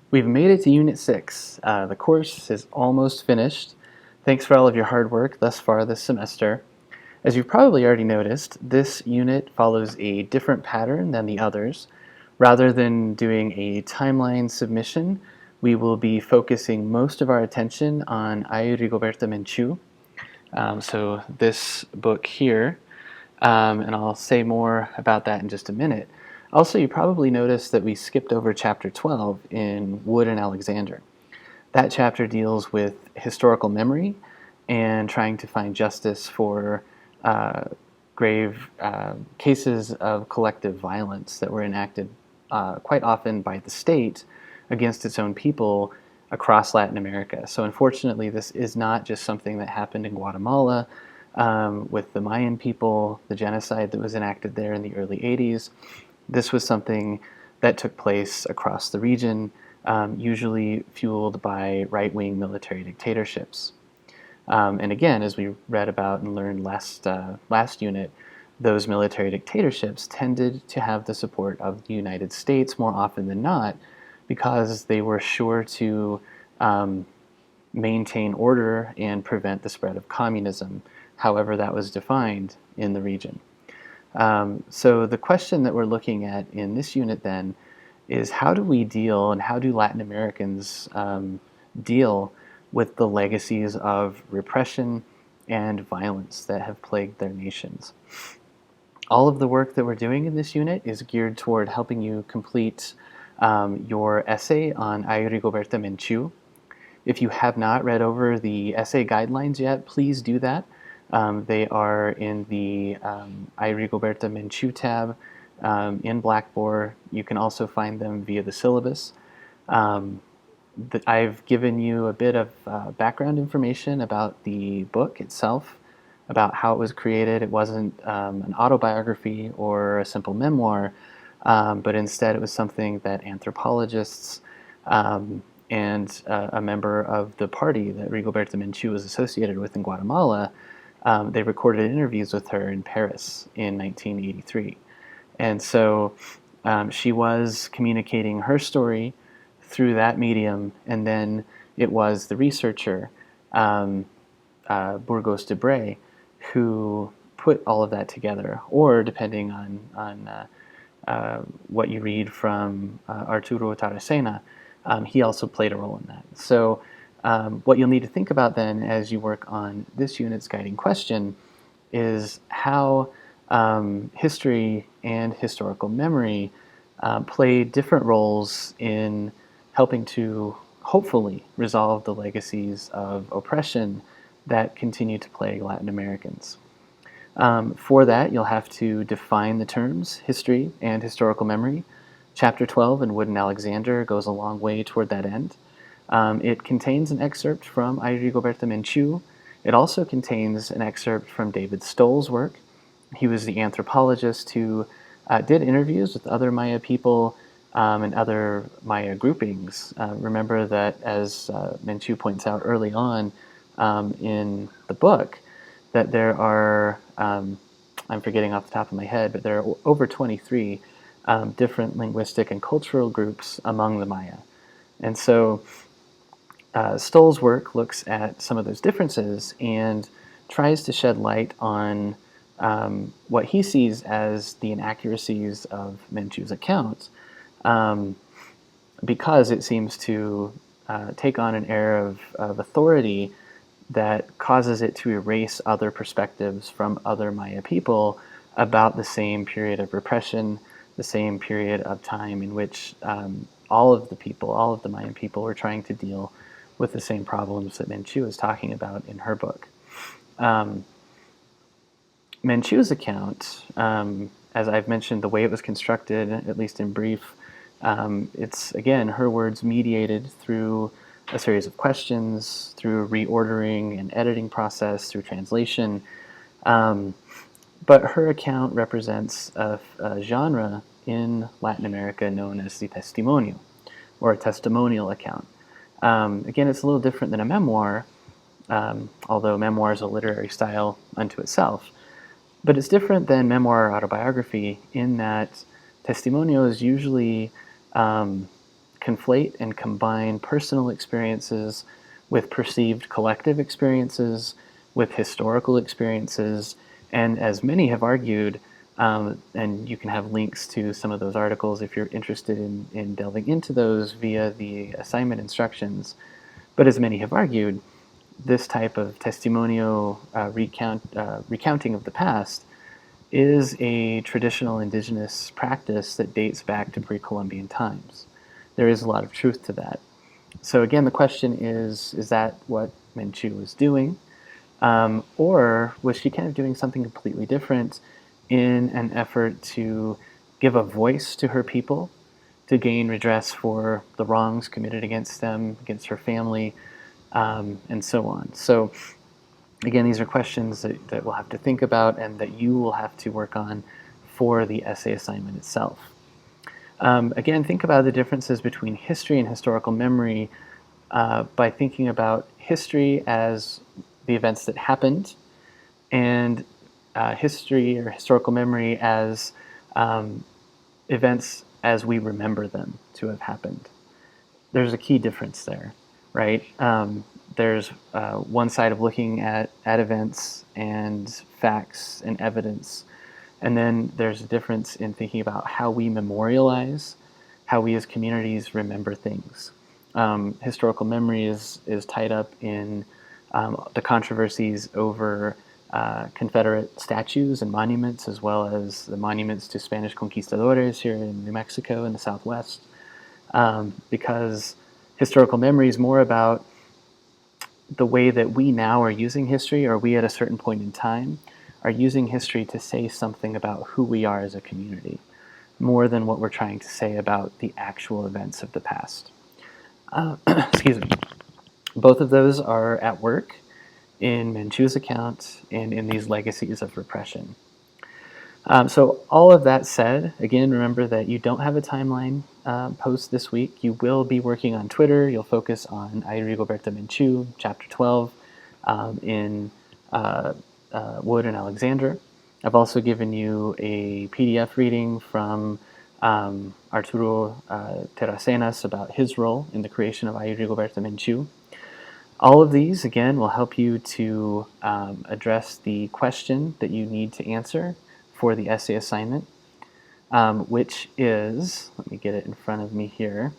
We've made it to Unit 6. The course is almost finished. Thanks for all of your hard work thus far this semester. As you've probably already noticed, this unit follows a different pattern than the others. Rather than doing a timeline submission, we will be focusing most of our attention on Ay Rigoberta Menchú. So this book here, and I'll say more about that in just a minute. Also, you probably noticed that we skipped over chapter 12 in Wood and Alexander. That chapter deals with historical memory and trying to find justice for grave cases of collective violence that were enacted quite often by the state against its own people across Latin America. So unfortunately, this is not just something that happened in Guatemala with the Mayan people, the genocide that was enacted there in the early 80s. This was something that took place across the region, usually fueled by right-wing military dictatorships. And again, as we read about and learned last unit, those military dictatorships tended to have the support of the United States more often than not, because they were sure to maintain order and prevent the spread of communism, however that was defined in the region. So the question that we're looking at in this unit then is, how do we deal, and how do Latin Americans deal with the legacies of repression and violence that have plagued their nations? All of the work that we're doing in this unit is geared toward helping you complete your essay on Ay Rigoberta Menchú. If you have not read over the essay guidelines yet, please do that. They are in the Ay Rigoberta Menchú tab in Blackboard. You can also find them via the syllabus. I've given you a bit of background information about the book itself, about how it was created. It wasn't an autobiography or a simple memoir, but instead it was something that anthropologists and a member of the party that Rigoberta Menchú was associated with in Guatemala, they recorded interviews with her in Paris in 1983. And so she was communicating her story through that medium, and then it was the researcher, Burgos de Bray, who put all of that together, or depending on what you read from Arturo Taracena, he also played a role in that. So what you'll need to think about then as you work on this unit's guiding question is how history and historical memory play different roles in helping to hopefully resolve the legacies of oppression that continue to plague Latin Americans. For that, you'll have to define the terms history and historical memory. Chapter 12 in Wood and Alexander goes a long way toward that end. It contains an excerpt from Ay Rigoberta Menchú. It also contains an excerpt from David Stoll's work. He was the anthropologist who did interviews with other Maya people and other Maya groupings. Remember that, as Menchú points out early on in the book, that there are, I'm forgetting off the top of my head, but there are over 23 different linguistic and cultural groups among the Maya. And so Stoll's work looks at some of those differences and tries to shed light on what he sees as the inaccuracies of Menchú's account, because it seems to take on an air of authority that causes it to erase other perspectives from other Maya people about the same period of repression, the same period of time in which all of the Mayan people were trying to deal with the same problems that Menchú is talking about in her book. Menchú's account, as I've mentioned, the way it was constructed, at least in brief, it's, again, her words mediated through a series of questions, through a reordering and editing process, through translation. But her account represents a genre in Latin America known as the testimonio, or a testimonial account. Again, it's a little different than a memoir, although memoir is a literary style unto itself. But it's different than memoir or autobiography in that testimonio is usually conflate and combine personal experiences with perceived collective experiences, with historical experiences, and as many have argued, and you can have links to some of those articles if you're interested in delving into those via the assignment instructions. But as many have argued, this type of testimonio recounting of the past is a traditional indigenous practice that dates back to pre-Columbian times. There is a lot of truth to that. So again, the question is that what Menchú was doing? Or was she kind of doing something completely different in an effort to give a voice to her people, to gain redress for the wrongs committed against them, against her family, and so on. So again, these are questions that we'll have to think about and that you will have to work on for the essay assignment itself. Again, think about the differences between history and historical memory by thinking about history as the events that happened, and history or historical memory as events as we remember them to have happened. There's a key difference there, right? There's one side of looking at events and facts and evidence, and then there's a difference in thinking about how we memorialize, how we as communities remember things. Historical memory is tied up in the controversies over Confederate statues and monuments, as well as the monuments to Spanish conquistadores here in New Mexico in the Southwest, because historical memory is more about the way that we now are using history, or we at a certain point in time are using history to say something about who we are as a community, more than what we're trying to say about the actual events of the past. Excuse me. Both of those are at work in Menchú's account and in these legacies of repression. So all of that said, again, remember that you don't have a timeline post this week. You will be working on Twitter. You'll focus on Ay Rigoberta Menchú, Chapter 12, in Wood and Alexander. I've also given you a PDF reading from Arturo Terracenas about his role in the creation of Ay Rigoberta Menchú. All of these, again, will help you to address the question that you need to answer for the essay assignment, which is, let me get it in front of me here.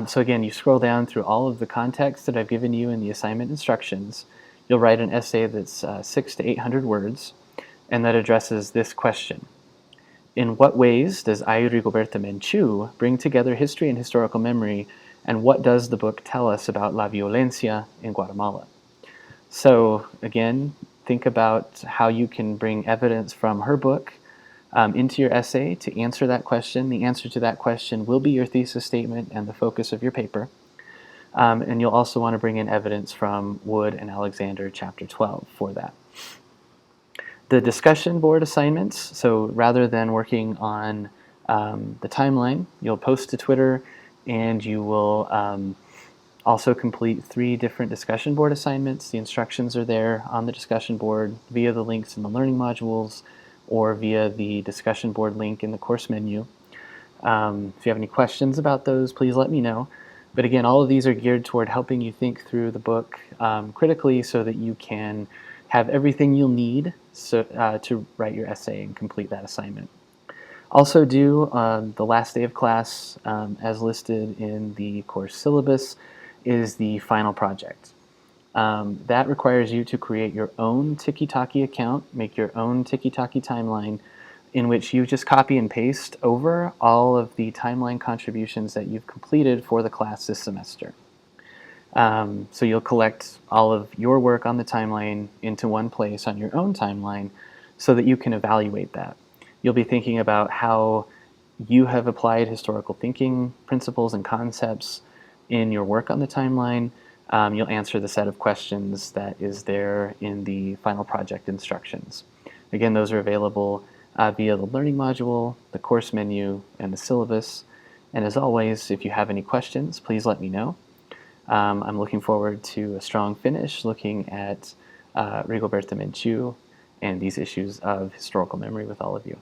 So again, you scroll down through all of the context that I've given you in the assignment instructions. You'll write an essay that's 600 to 800 words, and that addresses this question. In what ways does Ay Rigoberta Menchú bring together history and historical memory, and what does the book tell us about La Violencia in Guatemala? So again, think about how you can bring evidence from her book into your essay to answer that question. The answer to that question will be your thesis statement and the focus of your paper. And you'll also want to bring in evidence from Wood and Alexander, Chapter 12, for that. The discussion board assignments, so rather than working on the timeline, you'll post to Twitter, and you will also complete 3 different discussion board assignments. The instructions are there on the discussion board via the links in the learning modules or via the discussion board link in the course menu. If you have any questions about those, please let me know. But again, all of these are geared toward helping you think through the book critically so that you can have everything you'll need to write your essay and complete that assignment. Also due on the last day of class, as listed in the course syllabus, is the final project. That requires you to create your own Tiki-Taki account, make your own Tiki-Taki timeline, in which you just copy and paste over all of the timeline contributions that you've completed for the class this semester. So you'll collect all of your work on the timeline into one place on your own timeline so that you can evaluate that. You'll be thinking about how you have applied historical thinking principles and concepts in your work on the timeline. You'll answer the set of questions that is there in the final project instructions. Again, those are available via the learning module, the course menu, and the syllabus. And as always, if you have any questions, please let me know. I'm looking forward to a strong finish looking at Rigoberta Menchú and these issues of historical memory with all of you.